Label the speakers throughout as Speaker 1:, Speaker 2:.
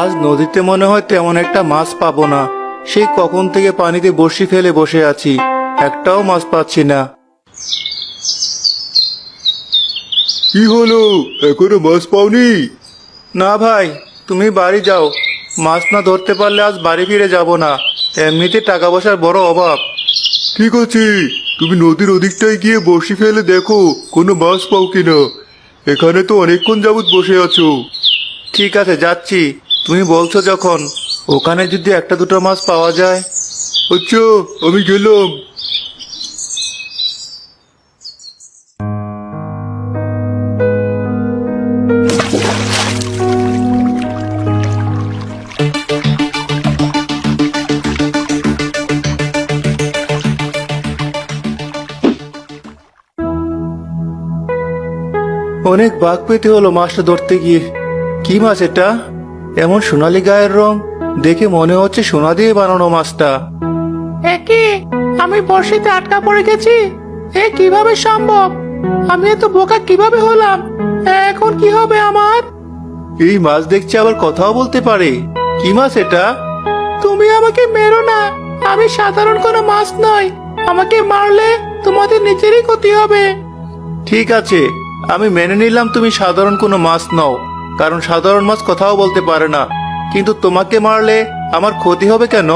Speaker 1: আজ নদীতে মনে হয় তেমন একটা মাছ পাবো না। সেই কখন থেকে পানিতে বড়শি ফেলে বসে আছি, একটাও মাছ পাচ্ছি না।
Speaker 2: কি হলো, এখনো মাছ পাওনি?
Speaker 1: না ভাই, তুমি বাড়ি যাও। মাছ না ধরতে পারলে আজ বাড়ি ফিরে যাব না। এমনিতে টাকা পয়সার বড় অভাব।
Speaker 2: ঠিক আছে, তুমি নদীর ওদিকটায় গিয়ে বড়শি ফেলে দেখো কোনো মাছ পাও কিনা। এখানে তো অনেকক্ষণ যাবত বসে আছো।
Speaker 1: ঠিক আছে, যাচ্ছি। তুমি বলছো যখন, ওখানে যদি একটা দুটো মাছ পাওয়া যায়।
Speaker 2: আচ্ছা, আমি গেলাম।
Speaker 1: অনেক বাঘ পেতে হলো মাছটা ধরতে গিয়ে। কি মাছ এটা? এমন সোনালী গায়ের রং, দেখে মনে হচ্ছে সোনা দিয়ে বানানো মাছটা।
Speaker 3: একে আমি বড়শিতে আটকা পড়ে গেছি। এ কিভাবে সম্ভব? আমি এত বোকা কিভাবে হলাম? এখন কি হবে আমার?
Speaker 1: এই মাছ দেখছি আবার কথাও বলতে পারে। কি মাছ এটা?
Speaker 3: তুমি আমাকে মেরো না, আমি সাধারণ কোনো মাছ নই। আমাকে মারলে তোমাদের নিজেরই ক্ষতি হবে।
Speaker 1: ঠিক আছে, আমি মেনে নিলাম তুমি সাধারণ কোনো মাছ নও, কারণ সাধারণ মাছ কথাও বলতে পারে না। কিন্তু তোমাকে মারলে আমার ক্ষতি হবে কেন?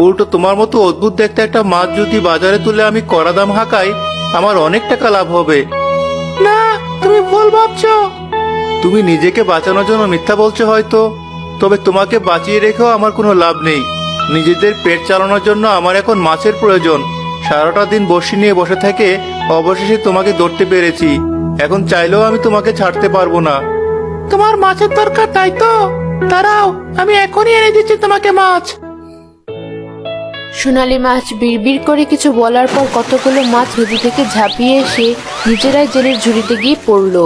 Speaker 1: উল্টো তোমার মতো অদ্ভুত দেখতে একটা মাছ যদি বাজারে তুলে আমি কড়া দাম হাঁকাই, আমার অনেক টাকা লাভ হবে।
Speaker 3: না, তুমি ভুল ভাবছো।
Speaker 1: তুমি নিজেকে বাঁচানোর জন্য মিথ্যা বলছো হয়তো, তবে তোমাকে বাঁচিয়ে রেখেও আমার কোনো লাভ নেই। নিজেদের পেট চালানোর জন্য আমার এখন মাছের প্রয়োজন। সারাটা দিন বড়শি নিয়ে বসে থেকে অবশেষে তোমাকে ধরতে পেরেছি। এখন চাইলেও আমি তোমাকে ছাড়তে পারবো না।
Speaker 3: তোমার মাছের দরকার, তাই তো? দাঁড়াও, আমি এখনই এনে দিচ্ছি তোমাকে মাছ।
Speaker 4: সোনালী মাছ বিড়বিড় করে কিছু বলার পর কতগুলো মাছ নদী থেকে ঝাঁপিয়ে এসে নিজেরাই জেলের ঝুড়িতে গিয়ে পড়লো।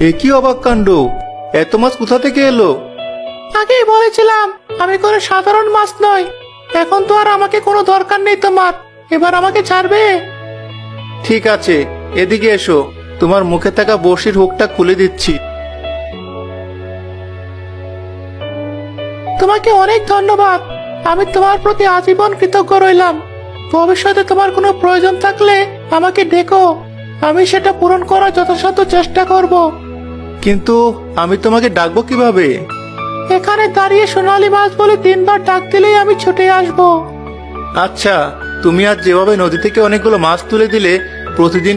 Speaker 1: এ কি অবাক কাণ্ড! এত মাছ কোথা থেকে এলো?
Speaker 3: আগেই বলেছিলাম আমি কোনো সাধারণ মাছ নই। এখন তো আর আমাকে কোনো দরকার নেই তোমার। এবার আমাকে ছাড়বে?
Speaker 1: ঠিক আছে, এদিকে এসো। তোমার মুখে থাকা বড়শির হুকটা খুলে দিচ্ছি।
Speaker 3: তোমাকে অনেক ধন্যবাদ। আমি তোমার প্রতি আজীবন কৃতজ্ঞ রইলাম। ভবিষ্যতে তোমার কোনো প্রয়োজন থাকলে আমাকে ডেকো, আমি সেটা পূরণ করার যথাসাধ্য চেষ্টা করব।
Speaker 1: কিন্তু আমি তোমাকে ডাকবো কিভাবে?
Speaker 3: এখানে দাঁড়িয়ে সোনালী মাছ বলে 3 বার ডাক দিলেই আমি ছুটে আসব।
Speaker 1: আচ্ছা, তুমি আজ যেভাবে নদী থেকে অনেকগুলো মাছ তুলে দিলে, প্রতিদিন